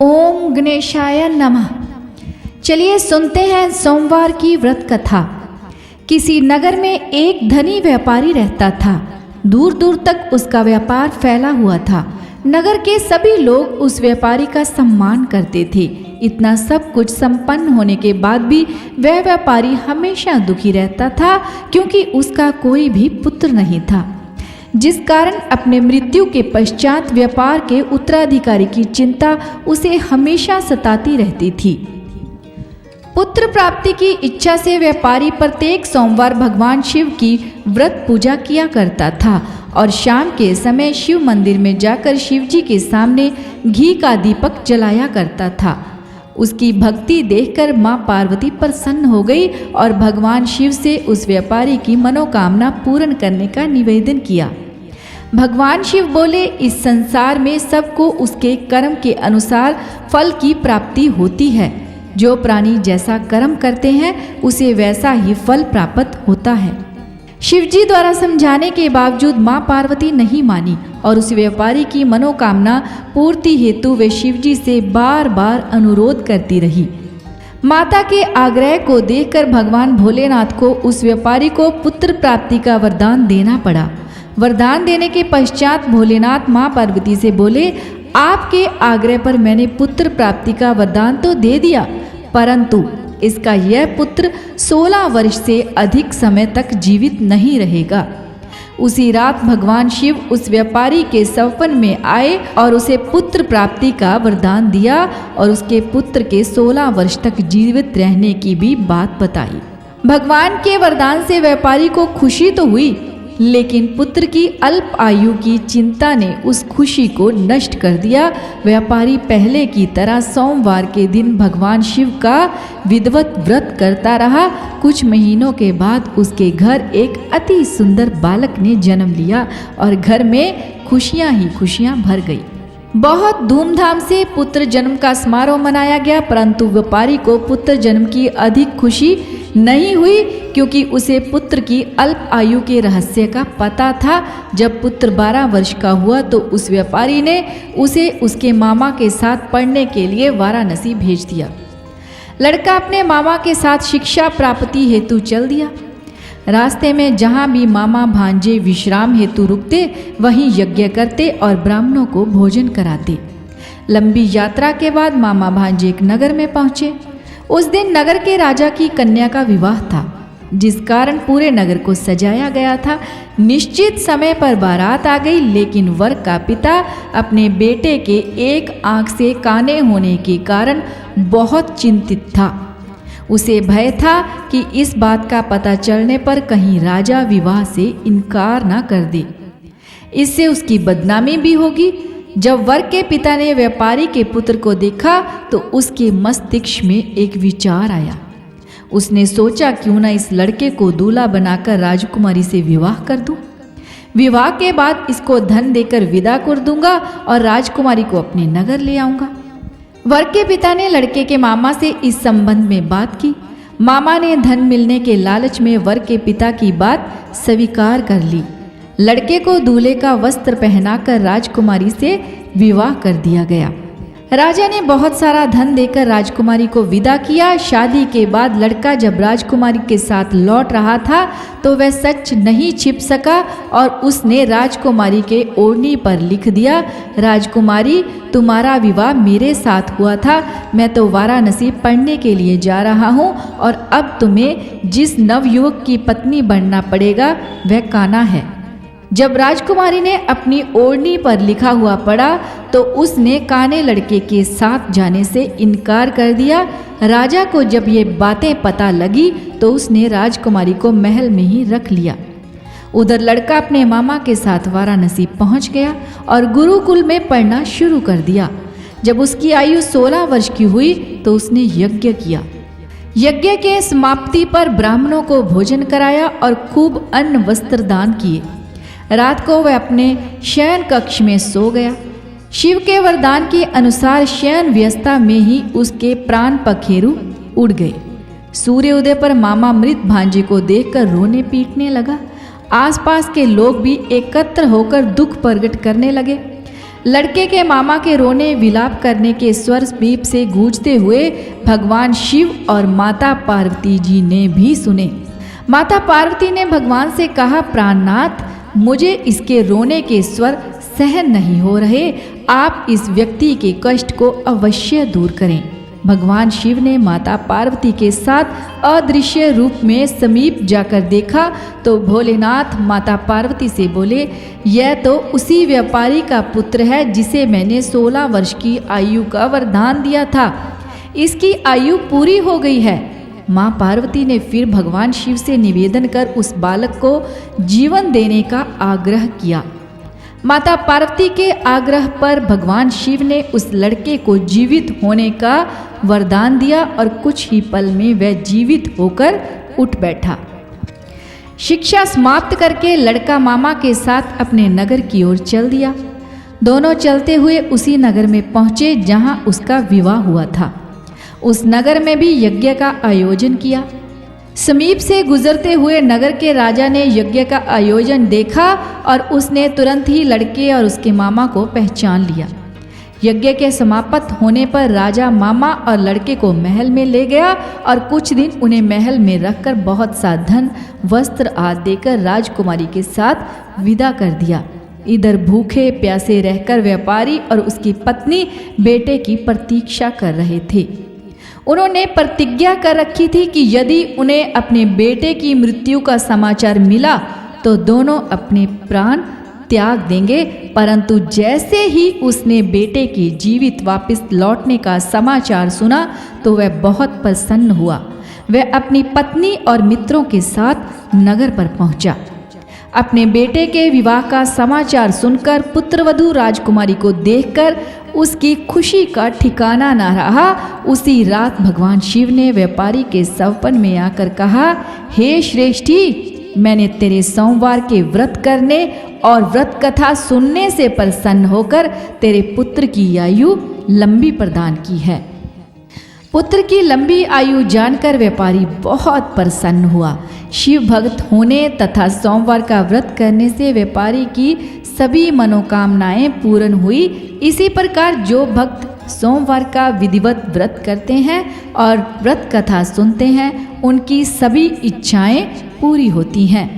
ओम गणेशाय नमः। चलिए सुनते हैं सोमवार की व्रत कथा। किसी नगर में एक धनी व्यापारी रहता था। दूर दूर तक उसका व्यापार फैला हुआ था। नगर के सभी लोग उस व्यापारी का सम्मान करते थे। इतना सब कुछ संपन्न होने के बाद भी वह व्यापारी हमेशा दुखी रहता था, क्योंकि उसका कोई भी पुत्र नहीं था, जिस कारण अपने मृत्यु के पश्चात व्यापार के उत्तराधिकारी की चिंता उसे हमेशा सताती रहती थी। पुत्र प्राप्ति की इच्छा से व्यापारी प्रत्येक सोमवार भगवान शिव की व्रत पूजा किया करता था और शाम के समय शिव मंदिर में जाकर शिव जी के सामने घी का दीपक जलाया करता था। उसकी भक्ति देखकर मां पार्वती प्रसन्न हो गई और भगवान शिव से उस व्यापारी की मनोकामना पूर्ण करने का निवेदन किया। भगवान शिव बोले, इस संसार में सबको उसके कर्म के अनुसार फल की प्राप्ति होती है। जो प्राणी जैसा कर्म करते हैं उसे वैसा ही फल प्राप्त होता है। शिवजी द्वारा समझाने के बावजूद मां पार्वती नहीं मानी और उस व्यापारी की मनोकामना पूर्ति हेतु वे शिवजी से बार बार अनुरोध करती रही। माता के आग्रह को देखकर भगवान भोलेनाथ को उस व्यापारी को पुत्र प्राप्ति का वरदान देना पड़ा। वरदान देने के पश्चात भोलेनाथ मां पार्वती से बोले, आपके आग्रह पर मैंने पुत्र प्राप्ति का वरदान तो दे दिया, परंतु इसका यह पुत्र 16 वर्ष से अधिक समय तक जीवित नहीं रहेगा। उसी रात भगवान शिव उस व्यापारी के सपन में आए और उसे पुत्र प्राप्ति का वरदान दिया और उसके पुत्र के 16 वर्ष तक जीवित रहने की भी बात बताई। भगवान के वरदान से व्यापारी को खुशी तो हुई, लेकिन पुत्र की अल्प आयु की चिंता ने उस खुशी को नष्ट कर दिया। व्यापारी पहले की तरह सोमवार के दिन भगवान शिव का विधिवत व्रत करता रहा। कुछ महीनों के बाद उसके घर एक अति सुंदर बालक ने जन्म लिया और घर में खुशियां ही खुशियां भर गई। बहुत धूमधाम से पुत्र जन्म का समारोह मनाया गया, परंतु व्यापारी को पुत्र जन्म की अधिक खुशी नहीं हुई, क्योंकि उसे पुत्र की अल्प आयु के रहस्य का पता था। जब पुत्र 12 वर्ष का हुआ तो उस व्यापारी ने उसे उसके मामा के साथ पढ़ने के लिए वाराणसी भेज दिया। लड़का अपने मामा के साथ शिक्षा प्राप्ति हेतु चल दिया। रास्ते में जहाँ भी मामा भांजे विश्राम हेतु रुकते, वहीं यज्ञ करते और ब्राह्मणों को भोजन कराते। लंबी यात्रा के बाद मामा भांजे एक नगर में पहुँचे। उस दिन नगर के राजा की कन्या का विवाह था, जिस कारण पूरे नगर को सजाया गया था। निश्चित समय पर बारात आ गई, लेकिन वर का पिता अपने बेटे के एक आंख से काने होने के कारण बहुत चिंतित था। उसे भय था कि इस बात का पता चलने पर कहीं राजा विवाह से इनकार ना कर दे, इससे उसकी बदनामी भी होगी। जब वर के पिता ने व्यापारी के पुत्र को देखा तो उसके मस्तिष्क में एक विचार आया। उसने सोचा, क्यों ना इस लड़के को दूल्हा बनाकर राजकुमारी से विवाह कर दूं। विवाह के बाद इसको धन देकर विदा कर दूंगा और राजकुमारी को अपने नगर ले आऊंगा। वर के पिता ने लड़के के मामा से इस संबंध में बात की। मामा ने धन मिलने के लालच में वर के पिता की बात स्वीकार कर ली। लड़के को दूल्हे का वस्त्र पहनाकर राजकुमारी से विवाह कर दिया गया। राजा ने बहुत सारा धन देकर राजकुमारी को विदा किया। शादी के बाद लड़का जब राजकुमारी के साथ लौट रहा था तो वह सच नहीं छिप सका और उसने राजकुमारी के ओढ़नी पर लिख दिया, राजकुमारी, तुम्हारा विवाह मेरे साथ हुआ था। मैं तो वाराणसी पढ़ने के लिए जा रहा हूँ और अब तुम्हें जिस नवयुवक की पत्नी बनना पड़ेगा वह कान्हा है। जब राजकुमारी ने अपनी ओढ़नी पर लिखा हुआ पढ़ा तो उसने काने लड़के के साथ जाने से इनकार कर दिया। राजा को जब ये बातें पता लगी तो उसने राजकुमारी को महल में ही रख लिया। उधर लड़का अपने मामा के साथ वाराणसी पहुंच गया और गुरुकुल में पढ़ना शुरू कर दिया। जब उसकी आयु 16 वर्ष की हुई तो उसने यज्ञ किया। यज्ञ के समाप्ति पर ब्राह्मणों को भोजन कराया और खूब अन्न वस्त्र दान किए। रात को वह अपने शयन कक्ष में सो गया। शिव के वरदान के अनुसार शयन व्यवस्था में ही उसके प्राण पखेरु उड़ गए। सूर्य उदय पर मामा मृत भांजे को देखकर रोने पीटने लगा। आसपास के लोग भी एकत्र होकर दुख प्रकट करने लगे। लड़के के मामा के रोने विलाप करने के स्वर समीप से गूंजते हुए भगवान शिव और माता पार्वती जी ने भी सुने। माता पार्वती ने भगवान से कहा, प्राणनाथ, मुझे इसके रोने के स्वर सहन नहीं हो रहे, आप इस व्यक्ति के कष्ट को अवश्य दूर करें। भगवान शिव ने माता पार्वती के साथ अदृश्य रूप में समीप जाकर देखा तो भोलेनाथ माता पार्वती से बोले, यह तो उसी व्यापारी का पुत्र है जिसे मैंने 16 वर्ष की आयु का वरदान दिया था। इसकी आयु पूरी हो गई है। माँ पार्वती ने फिर भगवान शिव से निवेदन कर उस बालक को जीवन देने का आग्रह किया। माता पार्वती के आग्रह पर भगवान शिव ने उस लड़के को जीवित होने का वरदान दिया और कुछ ही पल में वह जीवित होकर उठ बैठा। शिक्षा समाप्त करके लड़का मामा के साथ अपने नगर की ओर चल दिया। दोनों चलते हुए उसी नगर में पहुंचे जहां उसका विवाह हुआ था। उस नगर में भी यज्ञ का आयोजन किया। समीप से गुजरते हुए नगर के राजा ने यज्ञ का आयोजन देखा और उसने तुरंत ही लड़के और उसके मामा को पहचान लिया। यज्ञ के समाप्त होने पर राजा मामा और लड़के को महल में ले गया और कुछ दिन उन्हें महल में रखकर बहुत सा धन, वस्त्र आदि देकर राजकुमारी के साथ विदा कर दिया। इधर भूखे प्यासे रहकर व्यापारी और उसकी पत्नी बेटे की प्रतीक्षा कर रहे थे। उन्होंने प्रतिज्ञा कर रखी थी कि यदि उन्हें अपने बेटे की मृत्यु का समाचार मिला तो दोनों अपने प्राण त्याग देंगे, परंतु जैसे ही उसने बेटे के जीवित वापस लौटने का समाचार सुना तो वह बहुत प्रसन्न हुआ। वह अपनी पत्नी और मित्रों के साथ नगर पर पहुंचा। अपने बेटे के विवाह का समाचार सुनकर पुत्रवधू राजकुमारी को देखकर उसकी खुशी का ठिकाना न रहा। उसी रात भगवान शिव ने व्यापारी के सवपन में आकर कहा, हे श्रेष्ठी, मैंने तेरे सोमवार के व्रत करने और व्रत कथा सुनने से प्रसन्न होकर तेरे पुत्र की आयु लंबी प्रदान की है। पुत्र की लंबी आयु जानकर व्यापारी बहुत प्रसन्न हुआ। शिव भक्त होने तथा सोमवार का व्रत करने से व्यापारी की सभी मनोकामनाएं पूर्ण हुई। इसी प्रकार जो भक्त सोमवार का विधिवत व्रत करते हैं और व्रत कथा सुनते हैं, उनकी सभी इच्छाएं पूरी होती हैं।